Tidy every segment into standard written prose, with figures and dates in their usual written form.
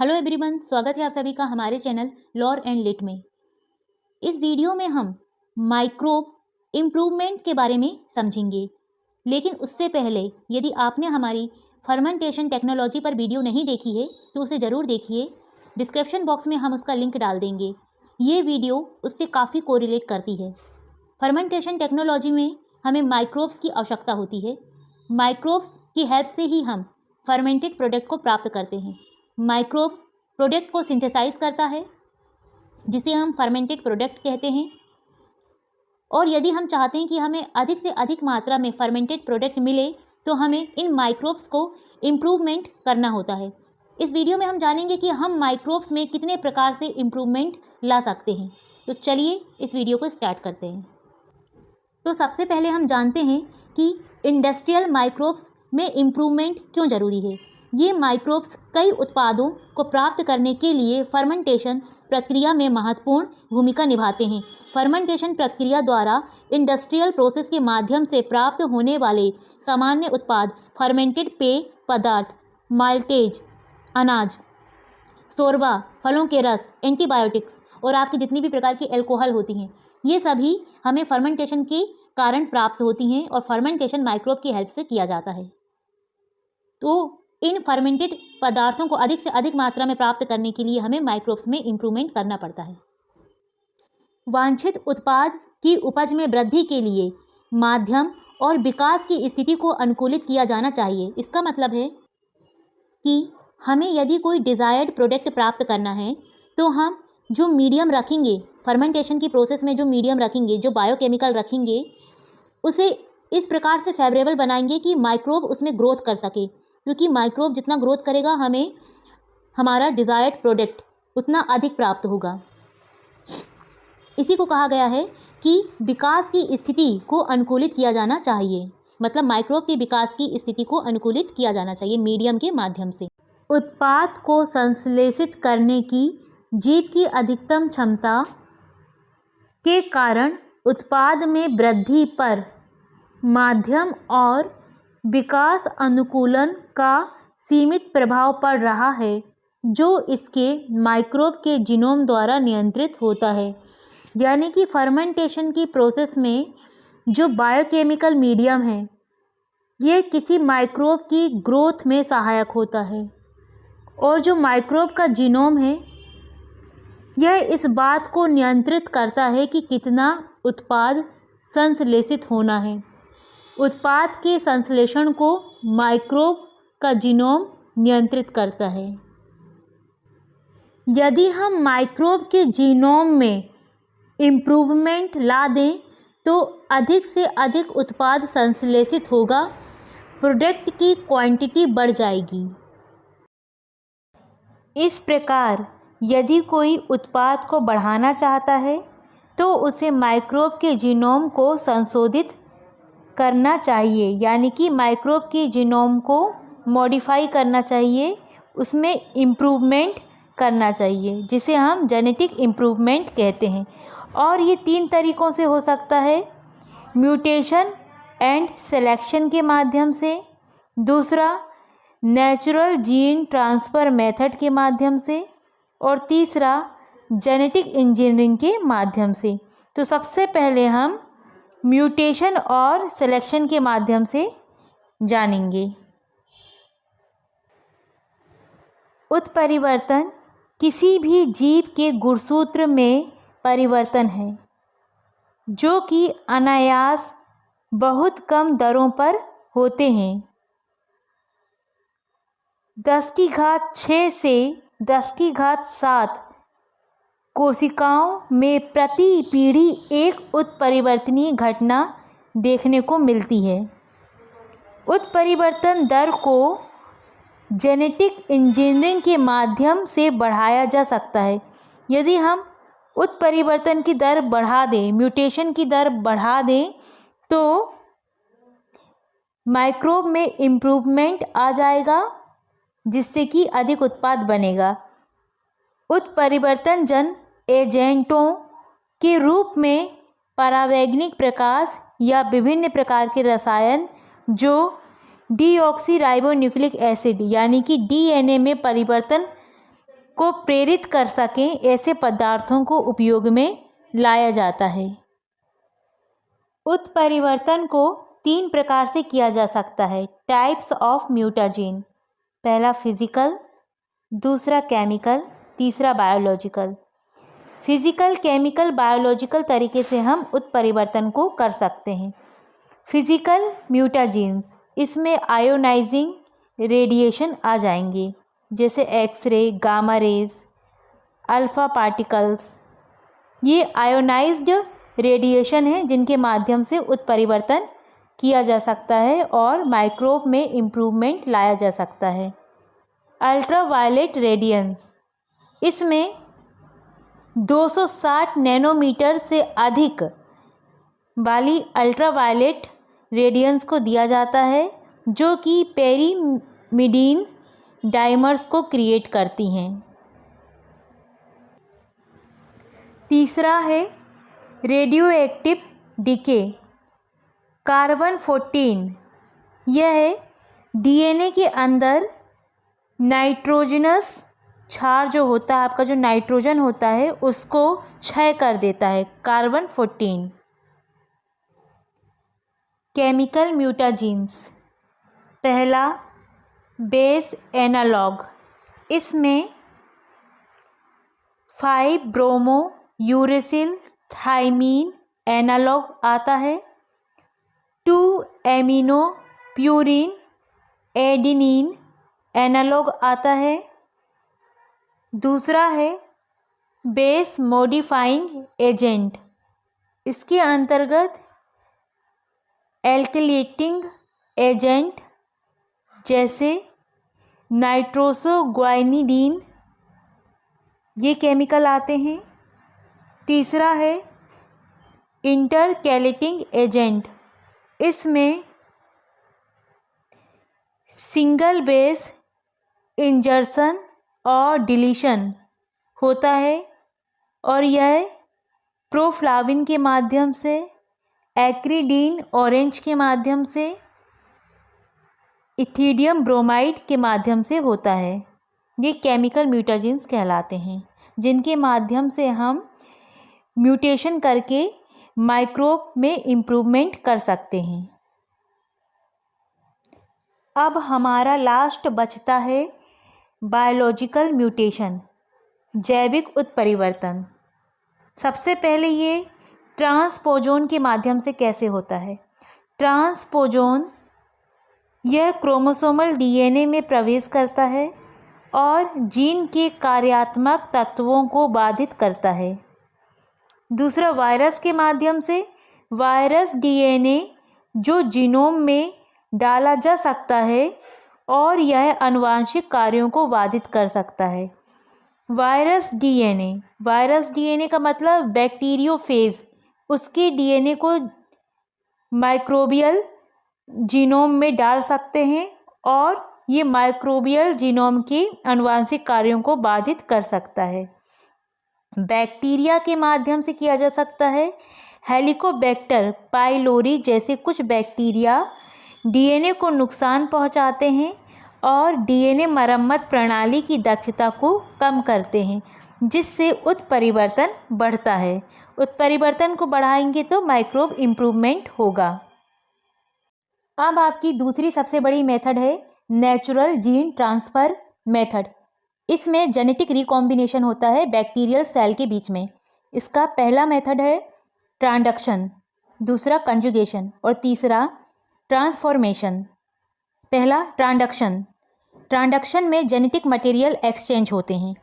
Hello everyone, स्वागत है आप सभी का हमारे चैनल लॉर एंड लिट में। इस वीडियो में हम माइक्रोब इम्प्रूवमेंट के बारे में समझेंगे, लेकिन उससे पहले यदि आपने हमारी फर्मेंटेशन टेक्नोलॉजी पर वीडियो नहीं देखी है तो उसे ज़रूर देखिए। डिस्क्रिप्शन बॉक्स में हम उसका लिंक डाल देंगे। ये वीडियो उससे काफ़ी कोरिलेट करती है। फर्मेंटेशन टेक्नोलॉजी में हमें माइक्रोब्स की आवश्यकता होती है। माइक्रोब्स की हेल्प से ही हम फर्मेंटेड प्रोडक्ट को प्राप्त करते हैं। माइक्रोब प्रोडक्ट को सिंथेसाइज करता है, जिसे हम फर्मेंटेड प्रोडक्ट कहते हैं। और यदि हम चाहते हैं कि हमें अधिक से अधिक मात्रा में फर्मेंटेड प्रोडक्ट मिले तो हमें इन माइक्रोब्स को इम्प्रूवमेंट करना होता है। इस वीडियो में हम जानेंगे कि हम माइक्रोब्स में कितने प्रकार से इम्प्रूवमेंट ला सकते हैं। तो चलिए इस वीडियो को स्टार्ट करते हैं। तो सबसे पहले हम जानते हैं कि इंडस्ट्रियल माइक्रोब्स में इम्प्रूवमेंट क्यों ज़रूरी है। ये माइक्रोब्स कई उत्पादों को प्राप्त करने के लिए फर्मेंटेशन प्रक्रिया में महत्वपूर्ण भूमिका निभाते हैं। फर्मेंटेशन प्रक्रिया द्वारा इंडस्ट्रियल प्रोसेस के माध्यम से प्राप्त होने वाले सामान्य उत्पाद फर्मेंटेड पेय पदार्थ, माल्टेज, अनाज, शोरबा, फलों के रस, एंटीबायोटिक्स और आपकी जितनी भी प्रकार की एल्कोहल होती हैं, ये सभी हमें फर्मेंटेशन के कारण प्राप्त होती हैं और फर्मेंटेशन माइक्रोब की हेल्प से किया जाता है। तो इन फर्मेंटेड पदार्थों को अधिक से अधिक मात्रा में प्राप्त करने के लिए हमें माइक्रोब्स में इम्प्रूवमेंट करना पड़ता है। वांछित उत्पाद की उपज में वृद्धि के लिए माध्यम और विकास की स्थिति को अनुकूलित किया जाना चाहिए। इसका मतलब है कि हमें यदि कोई डिज़ायर्ड प्रोडक्ट प्राप्त करना है तो हम जो मीडियम रखेंगे, फर्मेंटेशन की प्रोसेस में जो मीडियम रखेंगे, जो बायोकेमिकल रखेंगे, उसे इस प्रकार से फेवरेबल बनाएंगे कि माइक्रोब उसमें ग्रोथ कर सके, क्योंकि माइक्रोब जितना ग्रोथ करेगा हमें हमारा डिज़ायर्ड प्रोडक्ट उतना अधिक प्राप्त होगा। इसी को कहा गया है कि विकास की स्थिति को अनुकूलित किया जाना चाहिए। मतलब माइक्रोब के विकास की स्थिति को अनुकूलित किया जाना चाहिए मीडियम के माध्यम से। उत्पाद को संश्लेषित करने की जीव की अधिकतम क्षमता के कारण उत्पाद में वृद्धि पर माध्यम और विकास अनुकूलन का सीमित प्रभाव पड़ रहा है, जो इसके माइक्रोब के जीनोम द्वारा नियंत्रित होता है। यानी कि फर्मेंटेशन की प्रोसेस में जो बायोकेमिकल मीडियम है, ये किसी माइक्रोब की ग्रोथ में सहायक होता है, और जो माइक्रोब का जीनोम है यह इस बात को नियंत्रित करता है कि कितना उत्पाद संश्लेषित होना है। उत्पाद के संश्लेषण को माइक्रोब का जीनोम नियंत्रित करता है। यदि हम माइक्रोब के जीनोम में इम्प्रूवमेंट ला दें तो अधिक से अधिक उत्पाद संश्लेषित होगा, प्रोडक्ट की क्वांटिटी बढ़ जाएगी। इस प्रकार यदि कोई उत्पाद को बढ़ाना चाहता है तो उसे माइक्रोब के जीनोम को संशोधित करना चाहिए, यानी कि माइक्रोब के जीनोम को मॉडिफाई करना चाहिए, उसमें इम्प्रूवमेंट करना चाहिए, जिसे हम जेनेटिक इम्प्रूवमेंट कहते हैं। और ये 3 तरीक़ों से हो सकता है: म्यूटेशन एंड सिलेक्शन के माध्यम से, दूसरा नेचुरल जीन ट्रांसफ़र मेथड के माध्यम से, और तीसरा जेनेटिक इंजीनियरिंग के माध्यम से। तो सबसे पहले हम म्यूटेशन और सिलेक्शन के माध्यम से जानेंगे। उत्परिवर्तन किसी भी जीव के गुणसूत्र में परिवर्तन है, जो कि अनायास बहुत कम दरों पर होते हैं। 10⁶ से 10�7 कोशिकाओं में प्रति पीढ़ी एक उत्परिवर्तनीय घटना देखने को मिलती है। उत्परिवर्तन दर को जेनेटिक इंजीनियरिंग के माध्यम से बढ़ाया जा सकता है। यदि हम उत्परिवर्तन की दर बढ़ा दें, म्यूटेशन की दर बढ़ा दें, तो माइक्रोब में इम्प्रूवमेंट आ जाएगा, जिससे कि अधिक उत्पाद बनेगा। उत्परिवर्तन जन एजेंटों के रूप में परावैज्ञानिक प्रकाश या विभिन्न प्रकार के रसायन जो डीऑक्सीराइबोन्यूक्लिक एसिड यानी कि डीएनए में परिवर्तन को प्रेरित कर सकें ऐसे पदार्थों को उपयोग में लाया जाता है। उत्परिवर्तन को 3 प्रकार से किया जा सकता है। टाइप्स ऑफ म्यूटाजीन, पहला फिजिकल, दूसरा केमिकल, तीसरा बायोलॉजिकल। फिजिकल, केमिकल, बायोलॉजिकल तरीके से हम उत्परिवर्तन को कर सकते हैं। फिजिकल म्यूटाजीन्स, इसमें आयोनाइजिंग रेडिएशन आ जाएंगे, जैसे x ray, gamma rays, alpha particles. ये आयोनाइज्ड रेडिएशन है जिनके माध्यम से उत्परिवर्तन किया जा सकता है और माइक्रोब में इम्प्रूवमेंट लाया जा सकता है। अल्ट्रावायलेट रेडियंस, इसमें 260 नैनोमीटर से अधिक वाली अल्ट्रावायलेट रेडियंस को दिया जाता है, जो कि पेरिमिडीन डाइमर्स को क्रिएट करती हैं। तीसरा है रेडियो एक्टिव डीके, कार्बन 14। यह डीएनए के अंदर नाइट्रोजनस क्षार जो होता है, आपका जो नाइट्रोजन होता है, उसको क्षय कर देता है, कार्बन 14। केमिकल म्यूटाजीन्स, पहला बेस एनालॉग, इसमें 5 ब्रोमो यूरेसिल थाइमीन एनालॉग आता है। 2 एमिनो प्यूरिन एडिनिन एनालॉग आता है। दूसरा है बेस मॉडिफाइंग एजेंट, इसके अंतर्गत एल्किलेटिंग एजेंट जैसे नाइट्रोसोग्वानिडीन, ये केमिकल आते हैं। तीसरा है इंटरकैलेटिंग एजेंट, इसमें सिंगल बेस इंजर्सन और डिलीशन होता है और यह प्रोफ्लाविन के माध्यम से, एक्रिडीन ऑरेंज के माध्यम से, इथिडियम ब्रोमाइड के माध्यम से होता है। ये केमिकल म्यूटाजीन्स कहलाते हैं, जिनके माध्यम से हम म्यूटेशन करके माइक्रोब में इम्प्रूवमेंट कर सकते हैं। अब हमारा लास्ट बचता है बायोलॉजिकल म्यूटेशन, जैविक उत्परिवर्तन। सबसे पहले ये ट्रांसपोजोन के माध्यम से कैसे होता है। ट्रांसपोजोन यह क्रोमोसोमल डीएनए में प्रवेश करता है और जीन के कार्यात्मक तत्वों को बाधित करता है। दूसरा, वायरस के माध्यम से वायरस डीएनए जो जीनोम में डाला जा सकता है और यह आनुवांशिक कार्यों को बाधित कर सकता है। वायरस डीएनए का मतलब बैक्टीरियोफेज, उसके डीएनए को माइक्रोबियल जीनोम में डाल सकते हैं और ये माइक्रोबियल जीनोम के आनुवांशिक कार्यों को बाधित कर सकता है। बैक्टीरिया के माध्यम से किया जा सकता है। हेलिकोबैक्टर पाइलोरी जैसे कुछ बैक्टीरिया डीएनए को नुकसान पहुंचाते हैं और डीएनए मरम्मत प्रणाली की दक्षता को कम करते हैं, जिससे उत्परिवर्तन बढ़ता है। उत्परिवर्तन को बढ़ाएंगे तो माइक्रोब इम्प्रूवमेंट होगा। अब आपकी दूसरी सबसे बड़ी मेथड है नेचुरल जीन ट्रांसफ़र मेथड। इसमें जेनेटिक रिकॉम्बिनेशन होता है बैक्टीरियल सेल के बीच में। इसका पहला मेथड है ट्रांसडक्शन, दूसरा कंजुगेशन और तीसरा ट्रांसफॉर्मेशन। पहला ट्रांसडक्शन में जेनेटिक मटेरियल एक्सचेंज होते हैं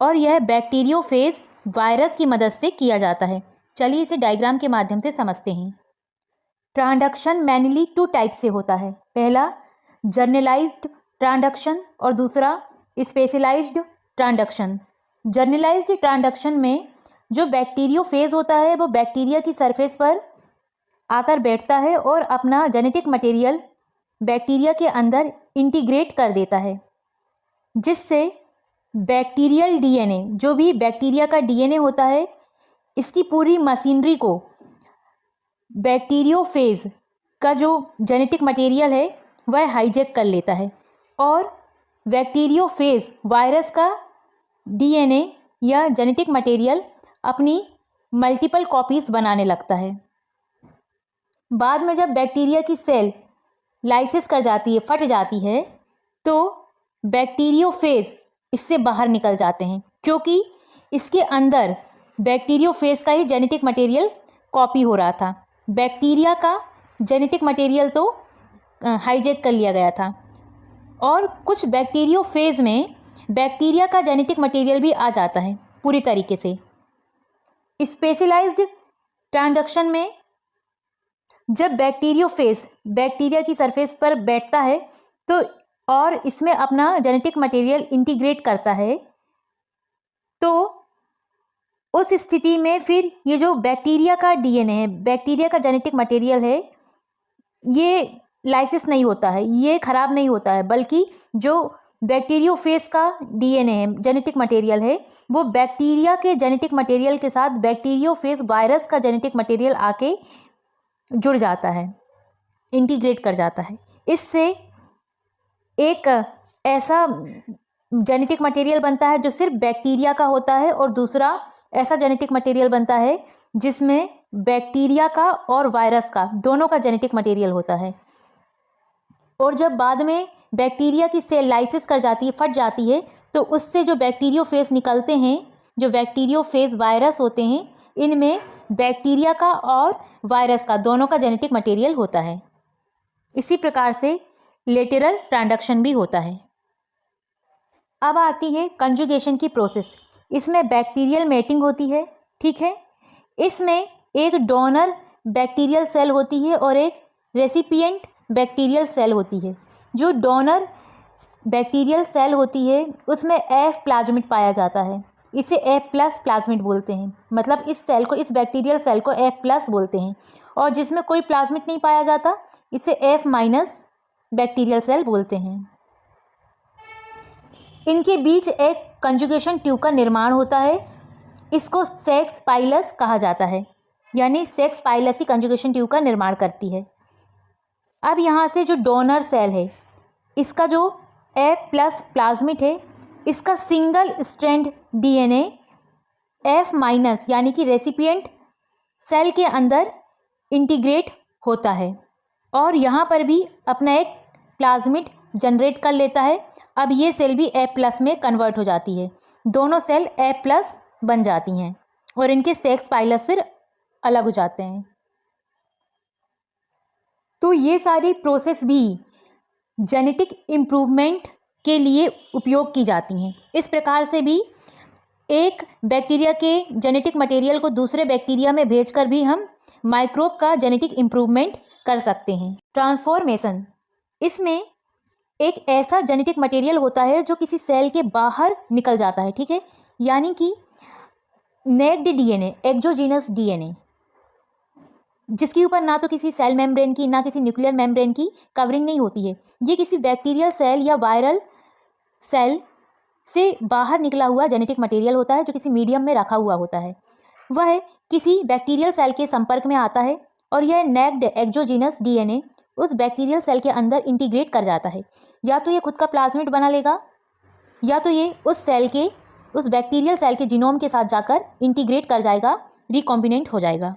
और यह बैक्टीरियोफेज वायरस की मदद से किया जाता है। चलिए इसे डायग्राम के माध्यम से समझते हैं। ट्रांसडक्शन मेनली 2 टाइप से होता है। पहला जर्नलाइज्ड ट्रांसडक्शन और दूसरा स्पेशलाइज्ड ट्रांसडक्शन। जर्नलाइज्ड ट्रांसडक्शन में जो बैक्टीरियोफेज होता है वो बैक्टीरिया की सरफेस पर आकर बैठता है और अपना जेनेटिक मटेरियल बैक्टीरिया के अंदर इंटीग्रेट कर देता है, जिससे बैक्टीरियल डीएनए, जो भी बैक्टीरिया का डीएनए होता है, इसकी पूरी मशीनरी को बैक्टीरियोफेज का जो जेनेटिक मटेरियल है वह हाईजैक कर लेता है और बैक्टीरियोफेज वायरस का डीएनए या जेनेटिक मटेरियल अपनी मल्टीपल कॉपीज बनाने लगता है। बाद में जब बैक्टीरिया की सेल लाइसिस कर जाती है, फट जाती है, तो बैक्टीरियोफेज इससे बाहर निकल जाते हैं, क्योंकि इसके अंदर बैक्टीरियोफेज का ही जेनेटिक मटेरियल कॉपी हो रहा था। बैक्टीरिया का जेनेटिक मटेरियल तो हाईजैक कर लिया गया था, और कुछ बैक्टीरियोफेज में बैक्टीरिया का जेनेटिक मटेरियल भी आ जाता है पूरी तरीके से। स्पेशलाइज्ड ट्रांसडक्शन में जब बैक्टीरियोफेज बैक्टीरिया की सरफेस पर बैठता है तो और इसमें अपना जेनेटिक मटेरियल इंटीग्रेट करता है, तो उस स्थिति में फिर ये जो बैक्टीरिया का डीएनए है, बैक्टीरिया का जेनेटिक मटेरियल है, ये लाइसिस नहीं होता है, ये खराब नहीं होता है, बल्कि जो बैक्टीरियोफेज का डीएनए है, जेनेटिक मटेरियल है, वो बैक्टीरिया के जेनेटिक मटेरियल के साथ बैक्टीरियोफेज वायरस का जेनेटिक मटेरियल आके जुड़ जाता है, इंटीग्रेट कर जाता है। इससे एक ऐसा जेनेटिक मटेरियल बनता है जो सिर्फ बैक्टीरिया का होता है, और दूसरा ऐसा जेनेटिक मटेरियल बनता है जिसमें बैक्टीरिया का और वायरस का दोनों का जेनेटिक मटेरियल होता है। और जब बाद में बैक्टीरिया की सेल लाइसिस कर जाती है, फट जाती है, तो उससे जो बैक्टीरियोफेज निकलते हैं, जो बैक्टीरियोफेज वायरस होते हैं, इनमें बैक्टीरिया का और वायरस का दोनों का जेनेटिक मटेरियल होता है। इसी प्रकार से लेटरल ट्रांसडक्शन भी होता है। अब आती है कंजुगेशन की प्रोसेस। इसमें बैक्टीरियल मेटिंग होती है, ठीक है। इसमें एक डोनर बैक्टीरियल सेल होती है और एक रेसिपिएंट बैक्टीरियल सेल होती है। जो डोनर बैक्टीरियल सेल होती है उसमें एफ प्लाज्मिड पाया जाता है, इसे एफ प्लस प्लाज्मिड बोलते हैं। मतलब इस सेल को, इस बैक्टीरियल सेल को एफ प्लस बोलते हैं। और जिसमें कोई प्लाज्मिड नहीं पाया जाता, इसे एफ माइनस बैक्टीरियल सेल बोलते हैं। इनके बीच एक कंजुगेशन ट्यूब का निर्माण होता है, इसको सेक्स पाइलस कहा जाता है, यानी सेक्स पाइलस ही कंजुगेशन ट्यूब का निर्माण करती है। अब यहाँ से जो डोनर सेल है, इसका जो एफ प्लस प्लाज्मिड है, इसका single strand DNA F minus यानी कि रेसिपिएंट सेल के अंदर इंटीग्रेट होता है, और यहाँ पर भी अपना एक प्लाज्मिड जनरेट कर लेता है। अब ये सेल भी एफ प्लस में कन्वर्ट हो जाती है, दोनों सेल एफ प्लस बन जाती हैं, और इनके सेक्स पाइलस फिर अलग हो जाते हैं। तो ये सारी प्रोसेस भी जेनेटिक इम्प्रूवमेंट के लिए उपयोग की जाती हैं। इस प्रकार से भी एक बैक्टीरिया के जेनेटिक मटेरियल को दूसरे बैक्टीरिया में भेजकर भी हम माइक्रोब का जेनेटिक इम्प्रूवमेंट कर सकते हैं। ट्रांसफॉर्मेशन, इसमें एक ऐसा जेनेटिक मटेरियल होता है जो किसी सेल के बाहर निकल जाता है, ठीक है। यानी कि नेक्ड डीएनए, एक्सोजीनस डीएनए, जिसके ऊपर ना तो किसी सेल मेम्ब्रेन की ना किसी न्यूक्लियर मेम्ब्रेन की कवरिंग नहीं होती है। ये किसी बैक्टीरियल सेल या वायरल सेल से बाहर निकला हुआ जेनेटिक मटेरियल होता है जो किसी मीडियम में रखा हुआ होता है। वह किसी बैक्टीरियल सेल के संपर्क में आता है और यह नेक्ड एक्सोजीनस डीएनए उस बैक्टीरियल सेल के अंदर इंटीग्रेट कर जाता है। या तो ये खुद का प्लाज्मिड बना लेगा, या तो ये उस सेल के, उस बैक्टीरियल सेल के जीनोम के साथ जाकर इंटीग्रेट कर जाएगा, रिकॉम्बिनेंट हो जाएगा।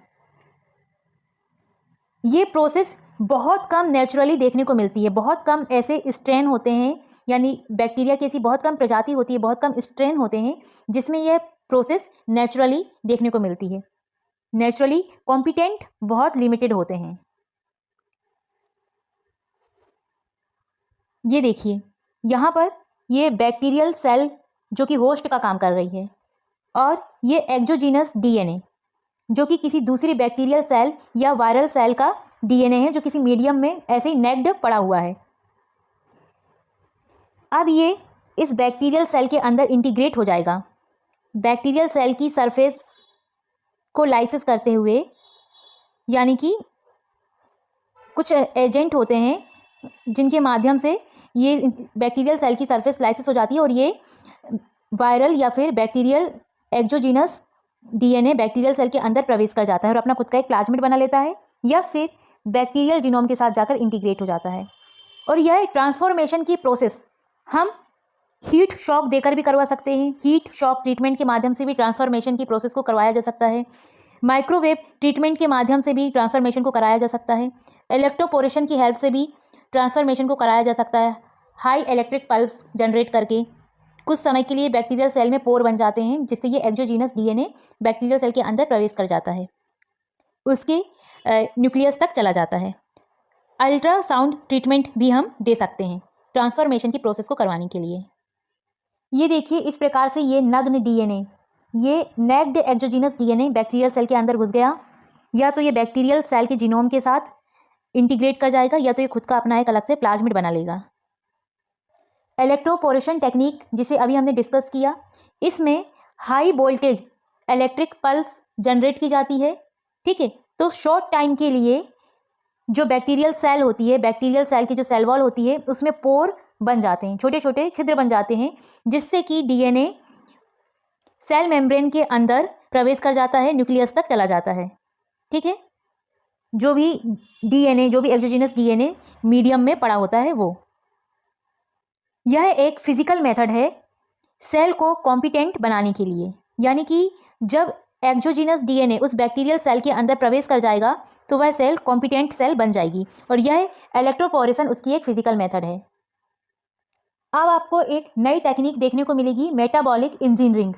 ये प्रोसेस बहुत कम नेचुरली देखने को मिलती है। बहुत कम ऐसे स्ट्रेन होते हैं, यानी बैक्टीरिया की ऐसी बहुत कम प्रजाति होती है, बहुत कम स्ट्रेन होते हैं जिसमें यह प्रोसेस नेचुरली देखने को मिलती है। नेचुरली कॉम्पिटेंट बहुत लिमिटेड होते हैं। ये देखिए, यहाँ पर ये बैक्टीरियल सेल जो कि होस्ट का काम कर रही है, और ये एक्सोजीनस डीएनए जो कि किसी दूसरी बैक्टीरियल सेल या वायरल सेल का डीएनए है जो किसी मीडियम में ऐसे ही नेक्ड पड़ा हुआ है। अब ये इस बैक्टीरियल सेल के अंदर इंटीग्रेट हो जाएगा। बैक्टीरियल सेल की सरफेस को लाइसिस करते हुए, यानी कि कुछ एजेंट होते हैं जिनके माध्यम से ये बैक्टीरियल सेल की सरफेस लाइसिस हो जाती है, और ये वायरल या फिर bacterial exogenous DNA bacterial cell के अंदर प्रवेश कर जाता है और अपना खुद का एक प्लाज्मिड बना लेता है, या फिर बैक्टीरियल जीनोम के साथ जाकर इंटीग्रेट हो जाता है। और यह ट्रांसफॉर्मेशन की प्रोसेस हम हीट शॉक देकर भी करवा सकते हैं। हीट शॉक ट्रीटमेंट के माध्यम से भी ट्रांसफॉर्मेशन की प्रोसेस को करवाया जा सकता है। माइक्रोवेव ट्रीटमेंट के माध्यम से भी ट्रांसफॉर्मेशन को कराया जा सकता है। इलेक्ट्रोपोरेशन की हेल्प से भी ट्रांसफॉर्मेशन को कराया जा सकता है। हाई इलेक्ट्रिक पल्स जनरेट करके कुछ समय के लिए बैक्टीरियल सेल में पोर बन जाते हैं, जिससे ये एक्सोजीनस डीएनए बैक्टीरियल सेल के अंदर प्रवेश कर जाता है, उसके न्यूक्लियस तक चला जाता है। अल्ट्रासाउंड ट्रीटमेंट भी हम दे सकते हैं ट्रांसफॉर्मेशन की प्रोसेस को करवाने के लिए। ये देखिए, इस प्रकार से ये नग्न डीएनए, ये naked exogenous DNA bacterial cell के अंदर घुस गया। या तो ये बैक्टीरियल सेल के जीनोम के साथ इंटीग्रेट कर जाएगा, या तो ये खुद का अपना एक अलग से प्लाज्मिड बना लेगा। इलेक्ट्रोपोरेशन टेक्निक, जिसे अभी हमने डिस्कस किया, इसमें high voltage electric pulse generate की जाती है। ठीक है, तो शॉर्ट टाइम के लिए जो बैक्टीरियल सेल होती है, बैक्टीरियल सेल की जो सेल वॉल होती है, उसमें पोर बन जाते हैं, छोटे छोटे छिद्र बन जाते हैं, जिससे कि डीएनए सेल मेम्ब्रेन के अंदर प्रवेश कर जाता है, न्यूक्लियस तक चला जाता है। ठीक है, जो भी डीएनए, जो भी एक्सोजीनस डीएनए मीडियम में पड़ा होता है वो। यह एक फिजिकल मेथड है सेल को कॉम्पिटेंट बनाने के लिए, यानी कि जब एक्सोजीनस डीएनए उस बैक्टीरियल सेल के अंदर प्रवेश कर जाएगा तो वह सेल कॉम्पिटेंट सेल बन जाएगी, और यह इलेक्ट्रोपोरेशन उसकी एक फिजिकल मेथड है। अब आपको एक नई टेक्निक देखने को मिलेगी, मेटाबॉलिक इंजीनियरिंग।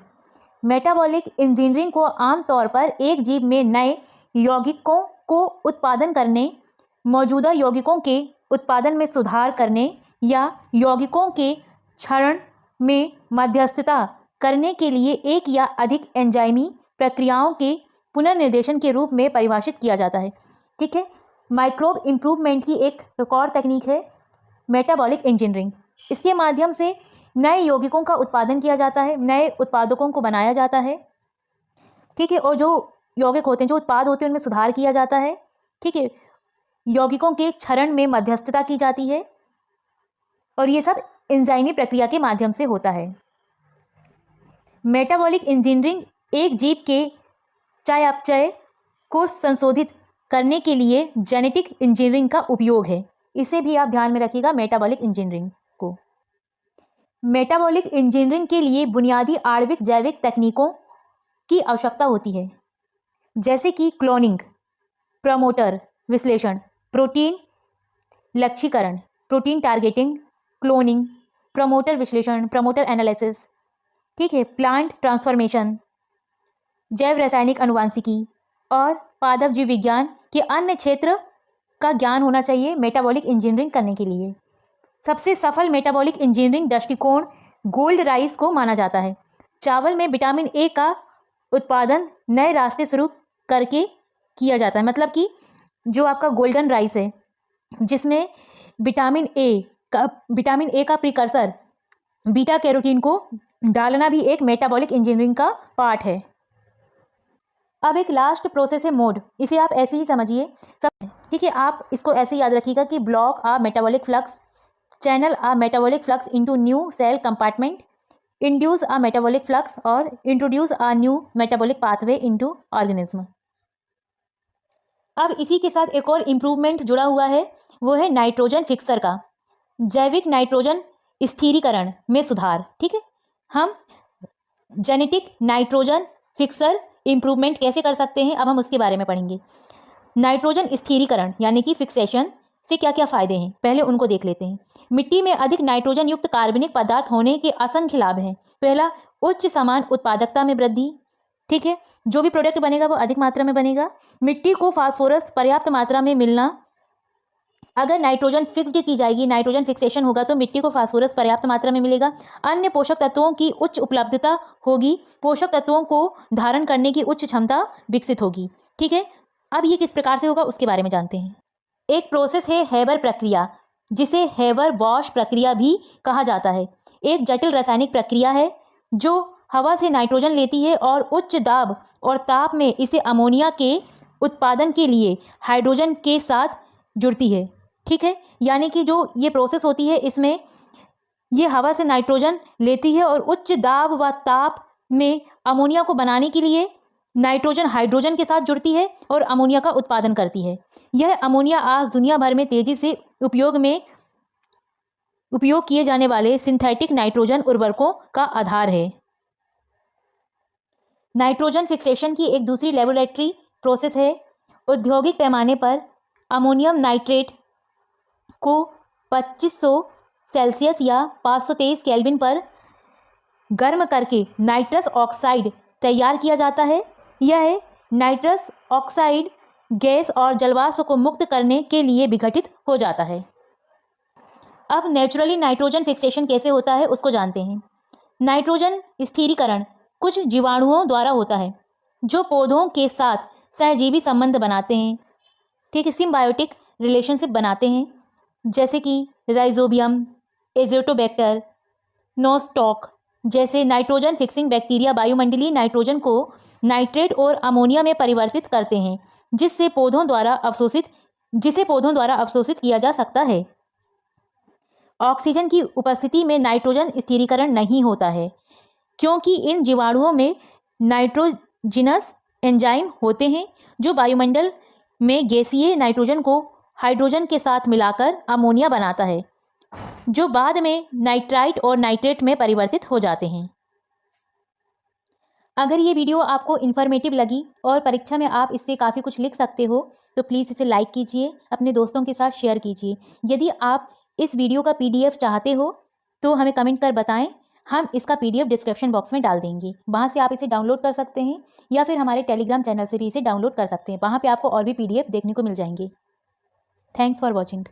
मेटाबॉलिक इंजीनियरिंग को आमतौर पर एक जीव में नए यौगिकों को उत्पादन करने, मौजूदा यौगिकों के उत्पादन में सुधार करने या यौगिकों के क्षरण में मध्यस्थता करने के लिए एक या अधिक एंजाइमी प्रक्रियाओं के पुनर्निर्देशन के रूप में परिभाषित किया जाता है। ठीक है, माइक्रोब इम्प्रूवमेंट की एक और तकनीक है मेटाबॉलिक इंजीनियरिंग। इसके माध्यम से नए यौगिकों का उत्पादन किया जाता है, नए उत्पादकों को बनाया जाता है। ठीक है, और जो यौगिक होते हैं, जो उत्पाद होते हैं, उनमें सुधार किया जाता है। ठीक है, यौगिकों के क्षरण में मध्यस्थता की जाती है, और ये सब एंजाइमी प्रक्रिया के माध्यम से होता है। मेटाबॉलिक इंजीनियरिंग एक जीव के चयापचय को संशोधित करने के लिए जेनेटिक इंजीनियरिंग का उपयोग है। इसे भी आप ध्यान में रखिएगा, मेटाबॉलिक इंजीनियरिंग को। मेटाबॉलिक इंजीनियरिंग के लिए बुनियादी आणविक जैविक तकनीकों की आवश्यकता होती है, जैसे कि क्लोनिंग, प्रमोटर विश्लेषण, प्रोटीन लक्ष्यीकरण, प्रोटीन टारगेटिंग, क्लोनिंग, प्रमोटर विश्लेषण, प्रमोटर एनालिसिस। ठीक है, प्लांट ट्रांसफॉर्मेशन, जैव रासायनिक अनुवांशिकी और पादप जीव विज्ञान के अन्य क्षेत्र का ज्ञान होना चाहिए मेटाबॉलिक इंजीनियरिंग करने के लिए। सबसे सफल मेटाबॉलिक इंजीनियरिंग दृष्टिकोण गोल्ड राइस को माना जाता है। चावल में विटामिन ए का उत्पादन नए रास्ते शुरू करके किया जाता है। मतलब कि जो आपका गोल्डन राइस है, जिसमें विटामिन ए का प्रिकर्सर बीटा कैरोटीन को डालना भी एक मेटाबॉलिक इंजीनियरिंग का पार्ट है। अब एक लास्ट प्रोसेस है मोड, इसे आप ऐसे ही समझिए सब। ठीक है, आप इसको ऐसे याद रखिएगा कि block a metabolic flux, channel a metabolic flux into new cell compartment, induce a metabolic flux और introduce a new metabolic pathway into organism. अब इसी के साथ एक और इम्प्रूवमेंट जुड़ा हुआ है, वो है नाइट्रोजन फिक्सर का, जैविक नाइट्रोजन स्थिरीकरण में सुधार। ठीक है, हम जेनेटिक नाइट्रोजन फिक्सर इम्प्रूवमेंट कैसे कर सकते हैं, अब हम उसके बारे में पढ़ेंगे। नाइट्रोजन स्थिरीकरण यानी कि फिक्सेशन से क्या क्या फ़ायदे हैं, पहले उनको देख लेते हैं। मिट्टी में अधिक नाइट्रोजन युक्त कार्बनिक पदार्थ होने के असंख्य लाभ हैं। पहला, उच्च समान उत्पादकता में वृद्धि। ठीक है, जो भी प्रोडक्ट बनेगा वो अधिक मात्रा में बनेगा। मिट्टी को फास्फोरस पर्याप्त मात्रा में मिलना, अगर नाइट्रोजन फिक्स्ड की जाएगी, नाइट्रोजन फिक्सेशन होगा तो मिट्टी को फास्फोरस पर्याप्त मात्रा में मिलेगा। अन्य पोषक तत्वों की उच्च उपलब्धता होगी, पोषक तत्वों को धारण करने की उच्च क्षमता विकसित होगी। ठीक है, अब ये किस प्रकार से होगा उसके बारे में जानते हैं। एक प्रोसेस है हेबर प्रक्रिया, जिसे हेबर वॉश प्रक्रिया भी कहा जाता है। एक जटिल रासायनिक प्रक्रिया है जो हवा से नाइट्रोजन लेती है और उच्च दाब और ताप में इसे अमोनिया के उत्पादन के लिए हाइड्रोजन के साथ जुड़ती है। ठीक है, यानी कि जो ये प्रोसेस होती है, इसमें ये हवा से नाइट्रोजन लेती है और उच्च दाब व ताप में अमोनिया को बनाने के लिए नाइट्रोजन हाइड्रोजन के साथ जुड़ती है और अमोनिया का उत्पादन करती है। यह अमोनिया आज दुनिया भर में तेजी से उपयोग में उपयोग किए जाने वाले सिंथेटिक नाइट्रोजन उर्वरकों का आधार है। नाइट्रोजन फिक्सेशन की एक दूसरी लेबोरेटरी प्रोसेस है। औद्योगिक पैमाने पर अमोनियम नाइट्रेट को 2500 सेल्सियस या 523 केल्विन पर गर्म करके नाइट्रस ऑक्साइड तैयार किया जाता है। यह नाइट्रस ऑक्साइड गैस और जलवाष्प को मुक्त करने के लिए विघटित हो जाता है। अब नेचुरली नाइट्रोजन फिक्सेशन कैसे होता है उसको जानते हैं। नाइट्रोजन स्थिरीकरण कुछ जीवाणुओं द्वारा होता है जो पौधों के साथ सहजीवी संबंध बनाते हैं, ठीक, सिम्बायोटिक रिलेशनशिप बनाते हैं, जैसे कि राइजोबियम, एजोटोबैक्टर, नोस्टॉक जैसे नाइट्रोजन फिक्सिंग बैक्टीरिया वायुमंडलीय नाइट्रोजन को नाइट्रेट और अमोनिया में परिवर्तित करते हैं, जिसे पौधों द्वारा अवशोषित किया जा सकता है। ऑक्सीजन की उपस्थिति में नाइट्रोजन स्थिरीकरण नहीं होता है क्योंकि इन जीवाणुओं में नाइट्रोजिनस एंजाइम होते हैं जो वायुमंडल में गैसीय नाइट्रोजन को हाइड्रोजन के साथ मिलाकर अमोनिया बनाता है, जो बाद में नाइट्राइट और नाइट्रेट में परिवर्तित हो जाते हैं। अगर ये वीडियो आपको इन्फॉर्मेटिव लगी और परीक्षा में आप इससे काफ़ी कुछ लिख सकते हो तो प्लीज़ इसे लाइक कीजिए, अपने दोस्तों के साथ शेयर कीजिए। यदि आप इस वीडियो का PDF चाहते हो तो हमें कमेंट कर बताएं, हम इसका PDF डिस्क्रिप्शन बॉक्स में डाल देंगे। वहाँ से आप इसे डाउनलोड कर सकते हैं या फिर हमारे टेलीग्राम चैनल से भी इसे डाउनलोड कर सकते हैं। वहाँ पे आपको और भी PDF देखने को मिल जाएंगे। Thanks for watching.